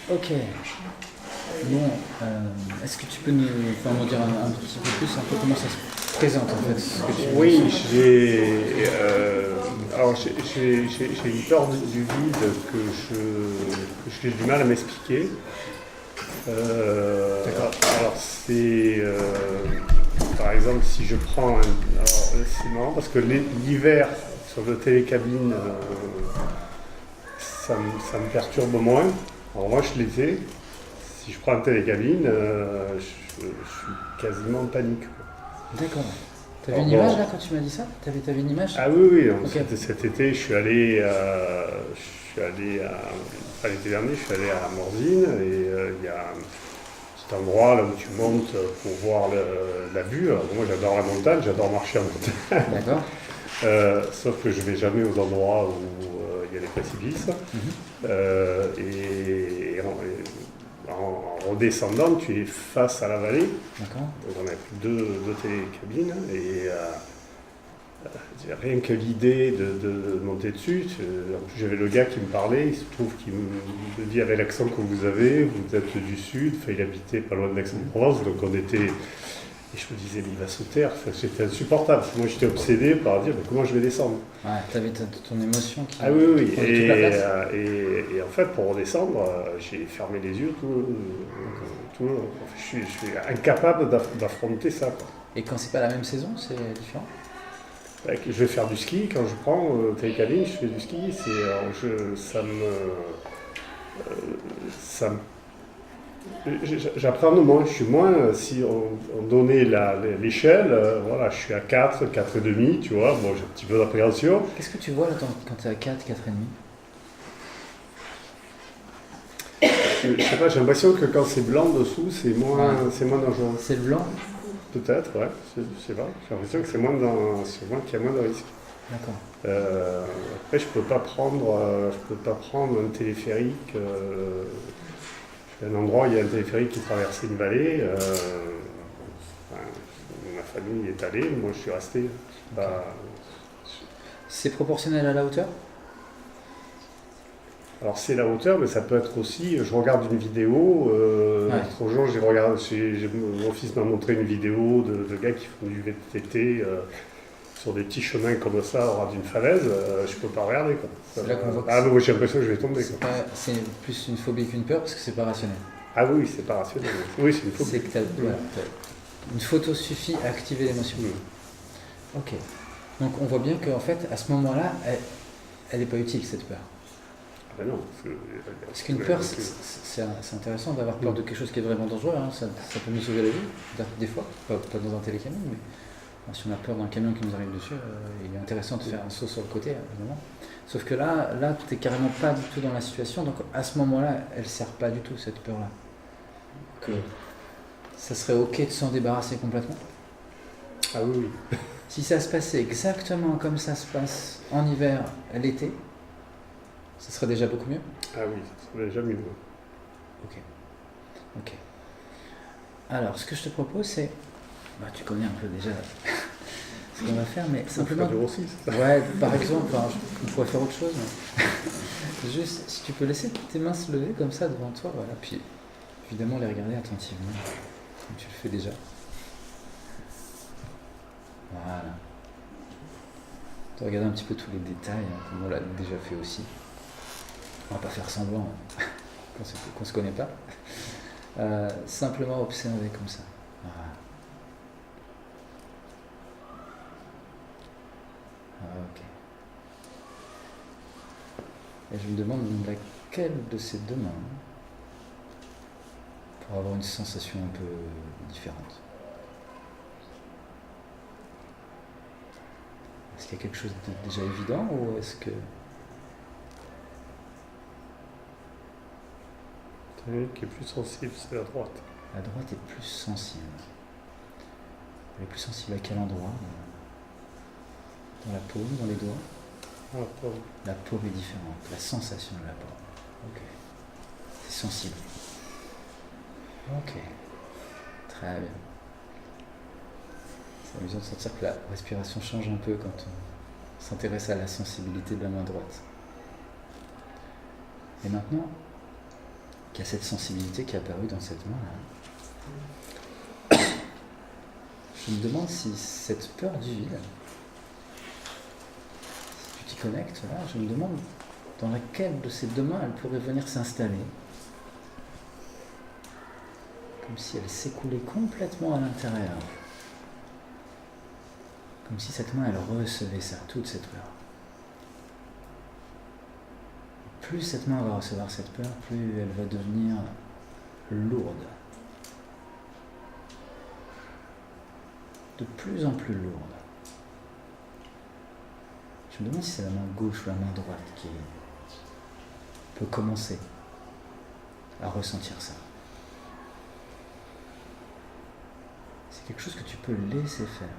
Ok. Bon, est-ce que tu peux m'en dire un petit peu plus, un peu comment ça se présente en fait ce que tu Oui, dis. j'ai une peur du vide que j'ai du mal à m'expliquer. Alors par exemple, si je prends alors c'est marrant parce que l'hiver sur le télécabine, ça me perturbe moins. En revanche, l'été, si je prends un télécabine, je suis quasiment en panique, quoi. D'accord. T'avais Alors une bon, image là quand tu m'as dit ça? T'avais une image? ah oui, oui, donc Ok. cet été, l'été dernier, je suis allé à Morzine et il y a cet endroit là où tu montes pour voir la vue. Alors, moi, j'adore la montagne, j'adore marcher en montagne. D'accord. Sauf que je vais jamais aux endroits où il y a des précipices. En redescendant, tu es face à la vallée. D'accord. Donc on a pris deux télécabines et rien que l'idée de monter dessus, en plus j'avais le gars qui me parlait, il se trouve qu'il me dit avec l'accent que vous avez, vous êtes du sud, enfin, il habitait pas loin de Aix-en-Provence, donc on était... Et je me disais, mais il va se taire, enfin, c'était insupportable. Moi j'étais obsédé par dire, mais comment je vais descendre? Ouais, t'avais ton émotion qui Ah oui, oui, oui. prenait toute la place. Et en fait, pour redescendre, j'ai fermé les yeux tout le long. Enfin, je suis incapable d'affronter ça, quoi. Et quand c'est pas la même saison, c'est différent? Je vais faire du ski, quand je prends télécabine, je fais du ski, ça me- j'appréhende moins, je suis moins, si on donnait l'échelle, voilà, je suis à 4, 4,5, tu vois, bon, j'ai un petit peu d'appréhension. Qu'est-ce que tu vois là quand t'es à 4, 4,5? Je sais pas, j'ai l'impression que quand c'est blanc dessous, c'est moins dangereux. C'est le blanc? Peut-être, ouais, je sais pas, j'ai l'impression que qu'il y a moins de risques. D'accord. Après, je peux pas prendre un téléphérique. Je suis à un endroit où il y a un téléphérique qui traversait une vallée. Enfin, ma famille est allée, moi je suis resté. C'est proportionnel à la hauteur? Alors c'est la hauteur, mais ça peut être aussi. Je regarde une vidéo. Ouais. L'autre jour, mon fils m'a montré une vidéo de gars qui font du VTT sur des petits chemins comme ça, au ras d'une falaise. Je peux pas regarder, quoi. C'est là qu'on voit que Ah, mais moi j'ai l'impression que je vais tomber, quoi. c'est plus une phobie qu'une peur parce que c'est pas rationnel. Ah oui, c'est pas rationnel. Oui, c'est une phobie. C'est que voilà, une photo suffit à activer l'émotion. Ok. Donc on voit bien qu'en fait, à ce moment-là, elle n'est pas utile cette peur. Ah ben non, Parce qu'une peur, c'est intéressant d'avoir peur de quelque chose qui est vraiment dangereux. Hein. Ça peut nous sauver la vie, des fois, pas dans un télécamion, mais si on a peur d'un camion qui nous arrive dessus, il est intéressant de faire un saut sur le côté, évidemment. Sauf que là tu n'es carrément pas du tout dans la situation, donc à ce moment-là, elle ne sert pas du tout, cette peur-là. Que ça serait ok de s'en débarrasser complètement. Ah oui, oui. Si ça se passait exactement comme ça se passe en hiver, l'été, ça serait déjà beaucoup mieux. Ah oui, ça serait déjà mieux. Ok. Alors, ce que je te propose, c'est... tu connais un peu déjà ce qu'on va faire, mais simplement... Aussi, ouais, par exemple, on pourrait faire autre chose. Mais... Juste, si tu peux laisser tes mains se lever comme ça devant toi, voilà. Puis, évidemment, les regarder attentivement, comme tu le fais déjà. Voilà. Tu regardes un petit peu tous les détails, comme on l'a déjà fait aussi. On va pas faire semblant qu'on se connaît pas. Simplement observer comme ça. Voilà. Ok. Et je me demande laquelle de ces deux mains pour avoir une sensation un peu différente. Est-ce qu'il y a quelque chose de déjà évident ou est-ce que... Qui est plus sensible, c'est la droite. La droite est plus sensible. Elle est plus sensible à quel endroit? Dans la paume, dans les doigts? Ah, pardon. La paume est différente, la sensation de la paume. Ok. C'est sensible. Ok. Très bien. C'est amusant de sentir que la respiration change un peu quand on s'intéresse à la sensibilité de la main droite. Et maintenant, qu'il y a cette sensibilité qui est apparue dans cette main. Je me demande si cette peur du vide, si tu t'y connectes, là, je me demande dans laquelle de ces deux mains elle pourrait venir s'installer. Comme si elle s'écoulait complètement à l'intérieur. Comme si cette main, elle recevait ça, toute cette peur. Plus cette main va recevoir cette peur, plus elle va devenir lourde. De plus en plus lourde. Je me demande si c'est la main gauche ou la main droite qui peut commencer à ressentir ça. C'est quelque chose que tu peux laisser faire.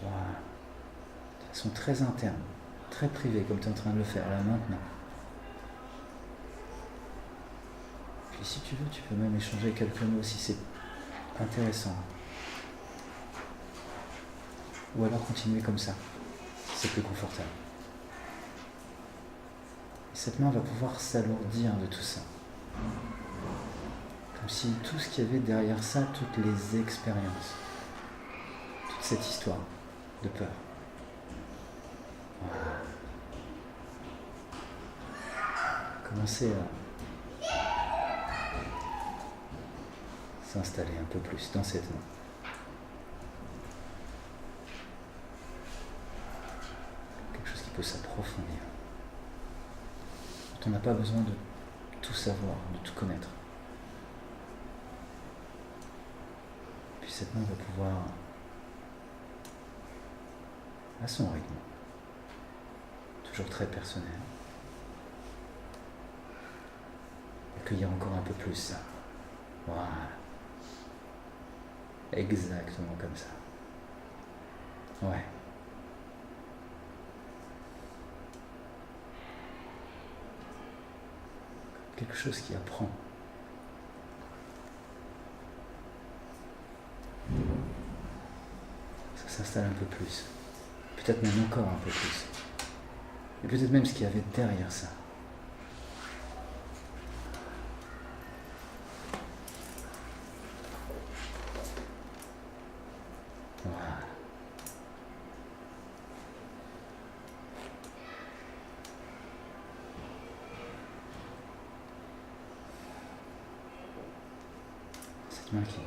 Voilà. De façon très interne, très privée, comme tu es en train de le faire là maintenant. Puis si tu veux, tu peux même échanger quelques mots si c'est intéressant. Ou alors continuer comme ça, si c'est plus confortable. Et cette main va pouvoir s'alourdir de tout ça. Comme si tout ce qu'il y avait derrière ça, toutes les expériences, toute cette histoire de peur. Voilà. Commencer à s'installer un peu plus dans cette main. Quelque chose qui peut s'approfondir. On n'a pas besoin de tout savoir, de tout connaître. Puis cette main va pouvoir, à son rythme, toujours très personnel, accueillir encore un peu plus ça. Voilà. Exactement comme ça. Ouais. Quelque chose qui apprend. Ça s'installe un peu plus. Peut-être même encore un peu plus. Et peut-être même ce qu'il y avait derrière ça. Voilà. Cette main qui...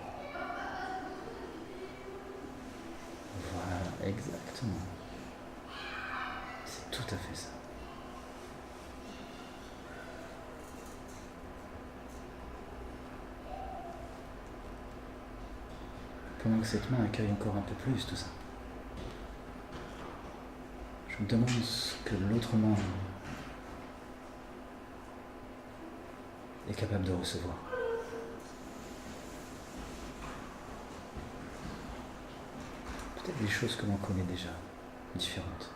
Voilà, exactement. C'est tout à fait ça. Pendant que cette main accueille encore un peu plus tout ça, je me demande ce que l'autre main est capable de recevoir. Peut-être des choses que l'on connaît déjà, différentes.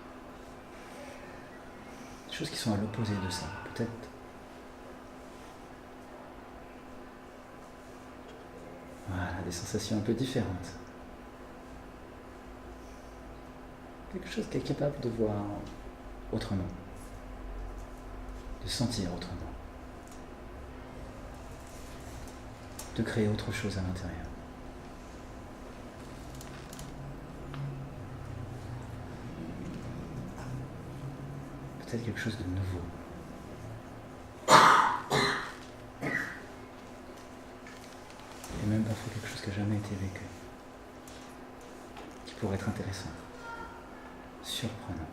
Des choses qui sont à l'opposé de ça, peut-être. Voilà, des sensations un peu différentes. Quelque chose qui est capable de voir autrement, de sentir autrement, de créer autre chose à l'intérieur. Peut-être quelque chose de nouveau. Et même parfois quelque chose qui n'a jamais été vécu. Qui pourrait être intéressant. Surprenant.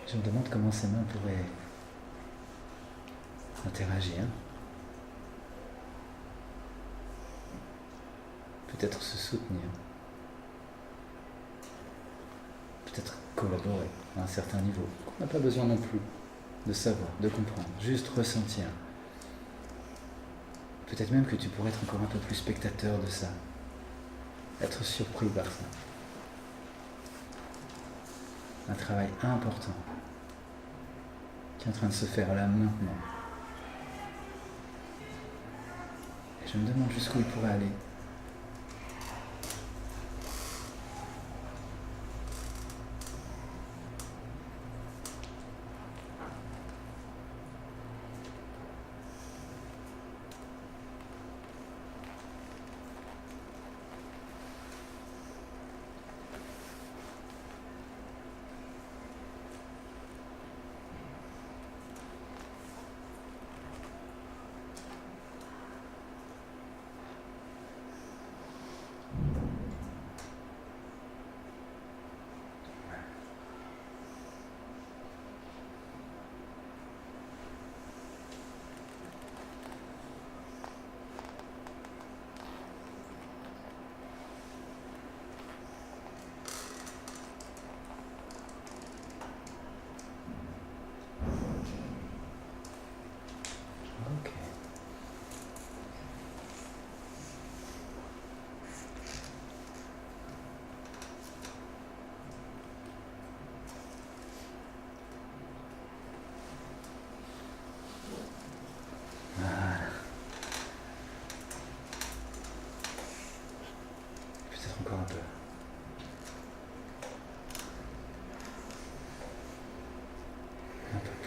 Je me demande comment ces mains pourraient interagir. Peut-être se soutenir. Peut-être collaborer à un certain niveau. On n'a pas besoin non plus de savoir, de comprendre, juste ressentir. Peut-être même que tu pourrais être encore un peu plus spectateur de ça. Être surpris par ça. Un travail important qui est en train de se faire là maintenant. Et je me demande jusqu'où il pourrait aller.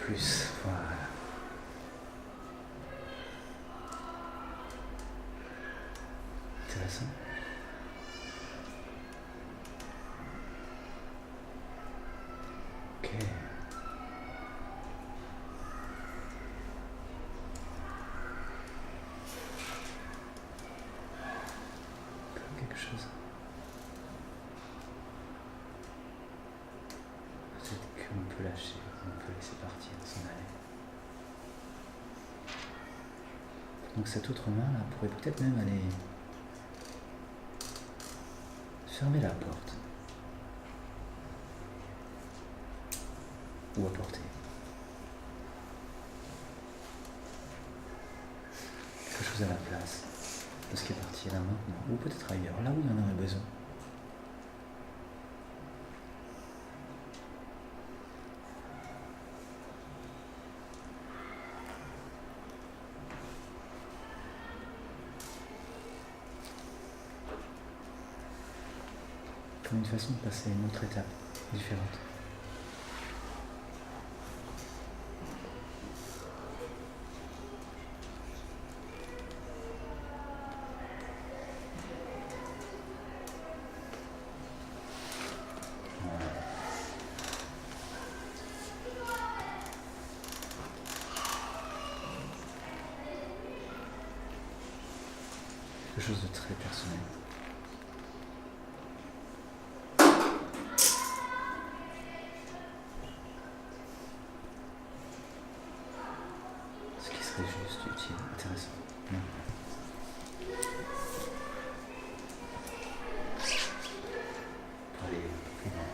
plus. Voilà. Intéressant. Ok. Quelque chose. Peut-être qu'on peut lâcher, on peut laisser partir, s'en aller. Donc cette autre main là pourrait peut-être même aller fermer la porte. Ou apporter quelque chose à la place de ce qui est parti là maintenant, ou peut-être ailleurs, là où il y en aurait besoin. Comme une façon de passer à une autre étape différente. Quelque chose de très personnel. Ce qui serait juste utile, intéressant. Non. Pour aller plus loin.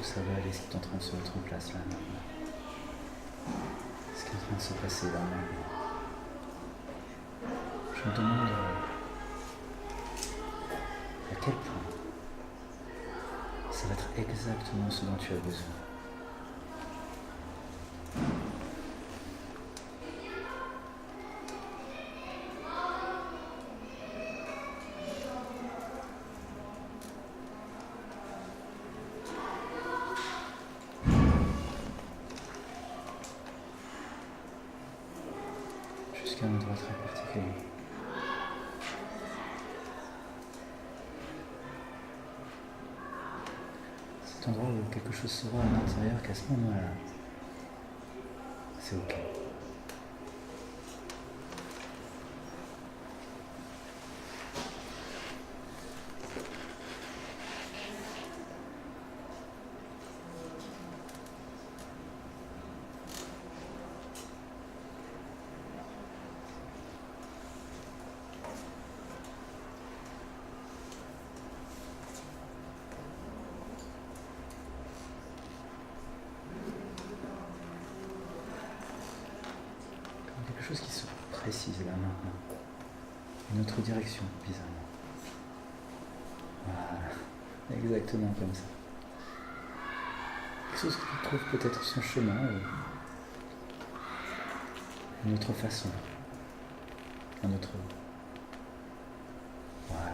ça va aller, ce qui est en train de se mettre en place là maintenant. Ce qui est en train de se passer là maintenant. Je me demande à quel point ça va être exactement ce dont tu as besoin. Jusqu'à un endroit très particulier. Cet endroit où quelque chose saura à l'intérieur qu'à ce moment-là, c'est ok. Quelque chose qui se précise là maintenant. Une autre direction, bizarrement. Voilà, exactement comme ça. Quelque chose qui trouve peut-être son chemin, une autre façon, un autre... Voilà.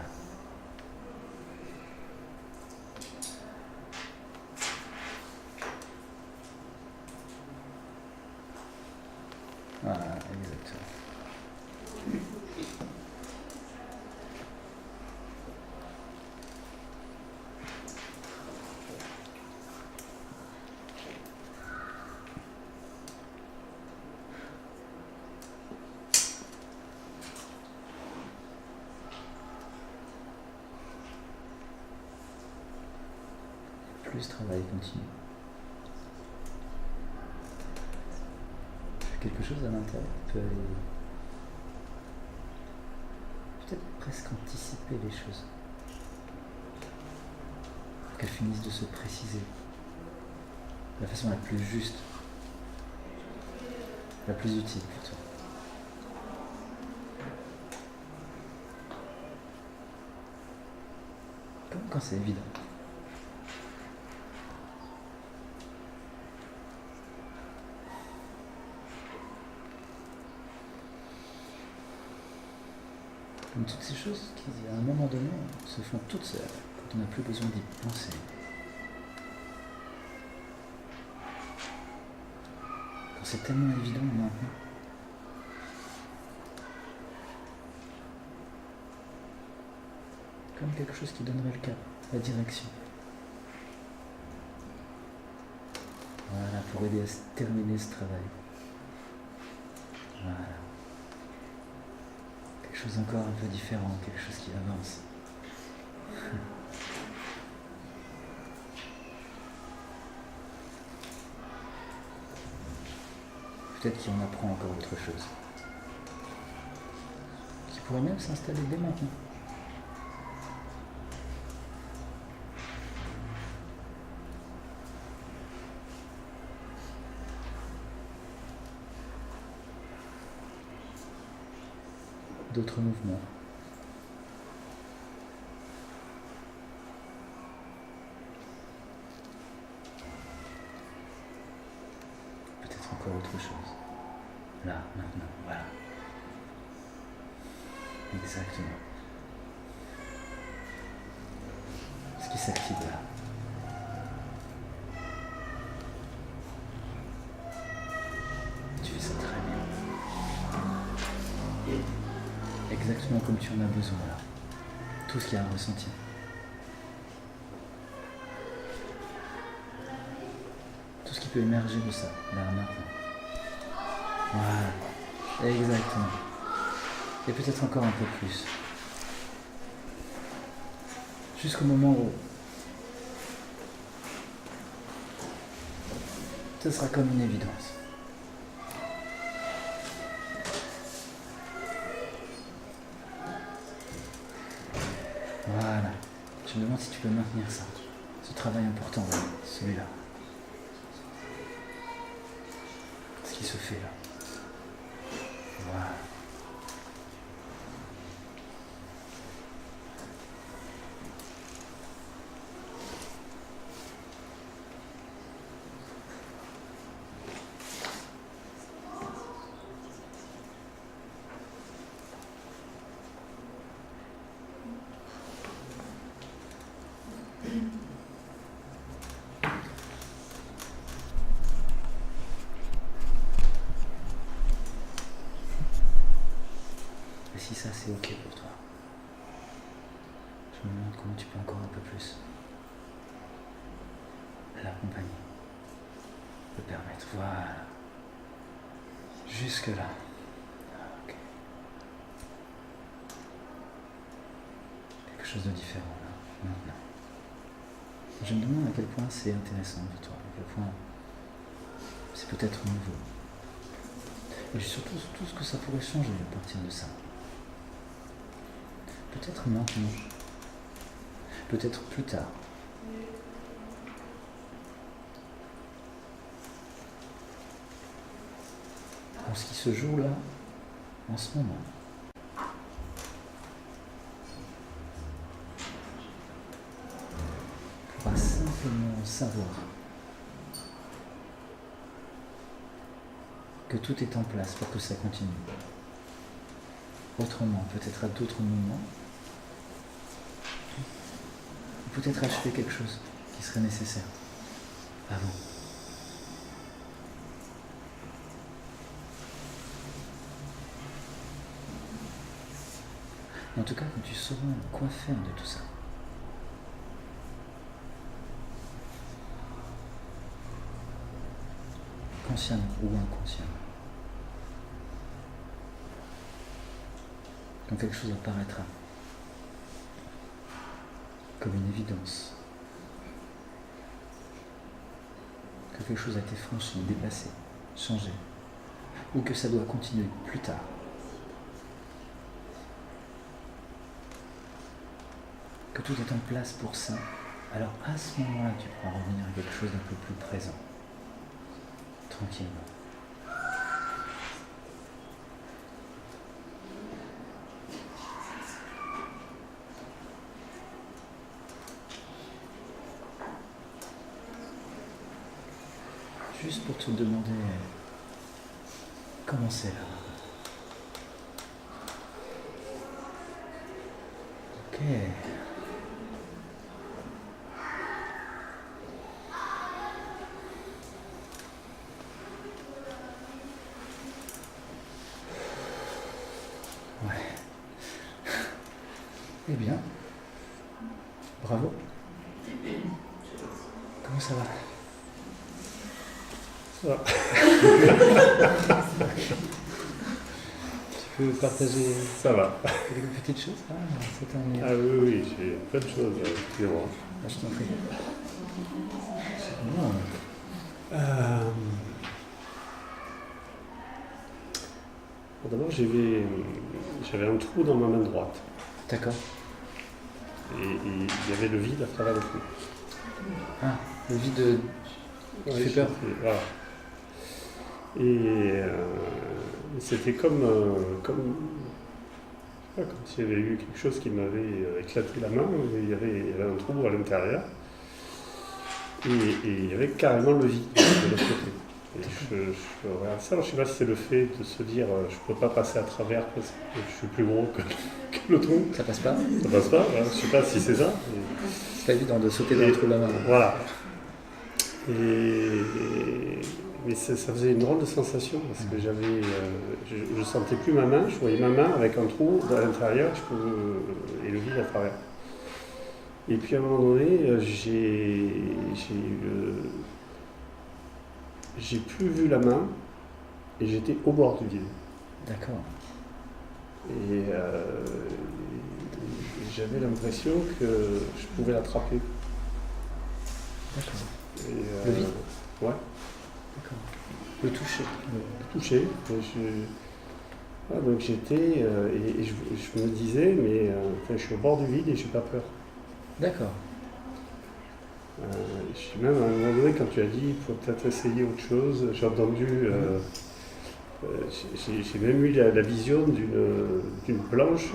Voilà, exactement. Plus ce travail continue. Quelque chose à l'intérieur peut aller peut-être presque anticiper les choses, qu'elles finissent de se préciser de la façon la plus juste, la plus utile plutôt. Comme quand c'est évident. Comme toutes ces choses qui, à un moment donné, se font toutes seules, quand on n'a plus besoin d'y penser. Quand c'est tellement évident maintenant. Comme quelque chose qui donnerait le cap, la direction. Voilà, pour aider à terminer ce travail. Voilà. Quelque chose encore un peu différent, quelque chose qui avance. Peut-être qu'il en apprend encore autre chose. Qui pourrait même s'installer dès maintenant. D'autres mouvements. Peut-être encore autre chose. Là, maintenant, voilà. Exactement. Ce qui s'active là. Tu fais ça très bien. Exactement comme tu en as besoin là. Tout ce qu'il y a à ressentir. Tout ce qui peut émerger de ça, là maintenant. Voilà. Exactement. Et peut-être encore un peu plus. Jusqu'au moment où ce sera comme une évidence. Voilà. Je me demande si tu peux maintenir ça. Ce travail important, là, celui-là. Ce qui se fait là. Voilà. Et si ça c'est ok pour toi, je me demande comment tu peux encore un peu plus l'accompagner, le permettre. Voilà. Jusque là. Ok. Quelque chose de différent là, maintenant. Je me demande à quel point c'est intéressant pour toi, à quel point c'est peut-être nouveau. Et surtout tout ce que ça pourrait changer à partir de ça. Peut-être maintenant, peut-être plus tard. Dans ce qui se joue là, en ce moment. On pourra simplement savoir que tout est en place pour que ça continue. Autrement, peut-être à d'autres moments, ou peut-être achever quelque chose qui serait nécessaire avant. En tout cas, quand tu sauras quoi faire de tout ça. Consciemment ou inconsciemment. Quand quelque chose apparaîtra comme une évidence, que quelque chose a été franchi, dépassé, changé, ou que ça doit continuer plus tard. Que tout est en place pour ça, alors à ce moment-là, tu pourras revenir à quelque chose d'un peu plus présent, tranquillement. Juste pour te demander comment c'est là. Ok. Ouais. Eh bien, bravo. Comment ça va? Ça va. Tu peux partager Ça va. quelques petites choses? Ah, c'est un... Ah oui, j'ai plein de choses. Excusez-moi. Ah, je t'en prie. Non. D'abord, j'avais un trou dans ma main droite. D'accord. Et il y avait le vide à travers le trou. Ah, le vide qui fait peur. Voilà. Et c'était comme s'il y avait eu quelque chose qui m'avait éclaté la main. Il y avait un trou à l'intérieur. Et il y avait carrément le vide de l'autre côté. Et je regarde ça, alors je ne sais pas si c'est le fait de se dire je ne peux pas passer à travers parce que je suis plus gros que le trou. Ça passe pas? Ça passe pas, voilà. Je ne sais pas si c'est ça. C'est pas évident de sauter dans le trou de la main. Voilà. Mais ça faisait une drôle de sensation parce que je sentais plus ma main, je voyais ma main avec un trou à l'intérieur et le vide à travers. Et puis à un moment donné, j'ai plus vu la main et j'étais au bord du vide. D'accord. Et j'avais l'impression que je pouvais l'attraper. D'accord. Et, le vide? Ouais. D'accord. Le toucher. Le toucher. Donc j'étais, et je me disais, mais je suis au bord du vide et je n'ai pas peur. D'accord. Je suis même à un moment donné, quand tu as dit il faut peut-être essayer autre chose, j'ai entendu, j'ai même eu la vision d'une planche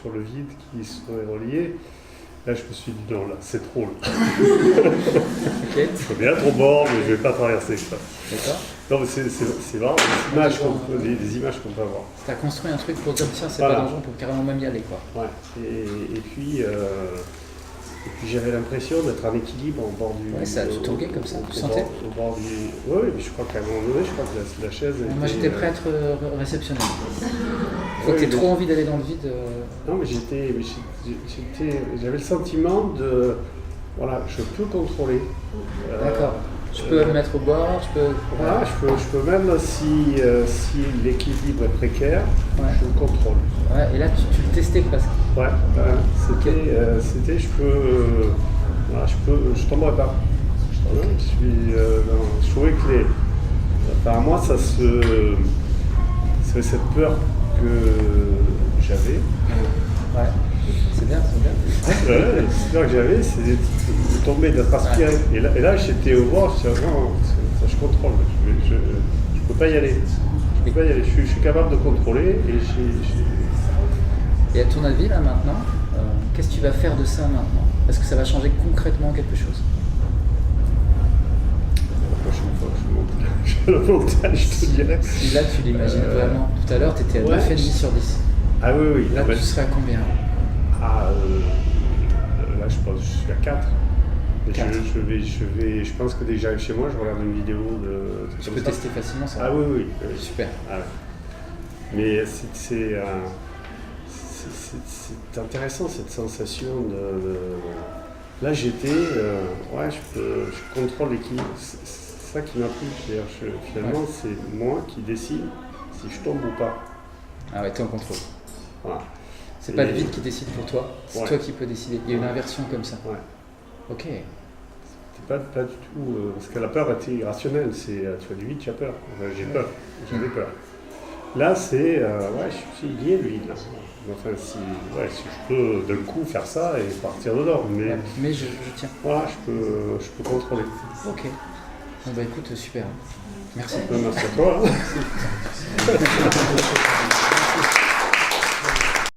sur le vide qui serait reliée. Là, je me suis dit non, là, c'est trop. Ok. Je suis bien trop bord, mais je ne vais pas traverser ça. D'accord. Non, mais c'est vraiment les images qu'on peut avoir. Tu as construit un truc pour dire tiens, c'est Voilà. pas dangereux, on peut carrément même y aller, quoi. Ouais. Et puis j'avais l'impression d'être en équilibre au bord du. Ouais, ça a tout tourné comme ça, tu sentais? Au bord du. Oui, mais je crois qu'à un moment donné, je crois que la chaise. Moi, était, j'étais prêt à être réceptionnel. Faut que tu aies mais- trop envie d'aller dans le vide. Non, mais j'avais le sentiment de. Voilà, je peux contrôler. D'accord. Je peux me mettre au bord, je peux. Voilà, je peux même si l'équilibre est précaire, Ouais. je le contrôle. Ouais, et là, tu le testais presque. Ouais, c'était, voilà, je tomberais pas. Ok. Je trouvais que par moi, c'est cette peur que j'avais. Ouais. C'est bien, c'est bien. Cette peur que j'avais, c'est de tomber, d'être aspiré. Ouais. Et là, j'étais au bord, je me suis dit, non, ça, je contrôle. Je peux pas y aller. Je peux pas y aller. Je suis capable de contrôler et Et à ton avis, là, maintenant, qu'est-ce que tu vas faire de ça maintenant? Est-ce que ça va changer concrètement quelque chose? La prochaine fois que je monte la montagne, je te dirais. Si là, tu l'imagines vraiment. Tout à l'heure, tu étais à ouais. 9,5 sur 10. Ah oui, oui. Là, non, mais- tu serais à combien? Là, je pense que je suis à 4. Mais 4. Je pense que dès que j'arrive chez moi, je regarde une vidéo de. Tu comme peux ça. tester facilement ça. Ah oui, oui. Super. Ah, ouais. Mais c'est intéressant cette sensation de. Là, j'étais. Ouais, je contrôle l'équilibre. C'est ça qui m'a plu. C'est-à-dire, finalement, c'est moi qui décide si je tombe ou pas. Ah ouais, t'es en contrôle. Voilà. C'est pas Et- le vide qui décide pour toi, c'est Ouais. toi qui peux décider. Il y a une inversion comme ça. Ouais. Ok. C'est pas du tout. Parce que la peur était irrationnelle. Tu as du vide, tu as peur. Enfin, j'ai peur. J'avais peur. Là, c'est. Ouais, je suis lié, lui. Là. Enfin, si je peux d'un coup faire ça et partir dedans. Mais Ouais, mais je tiens. voilà, je peux contrôler. Ok. Bon bah écoute, super. Merci. Merci à toi. Hein.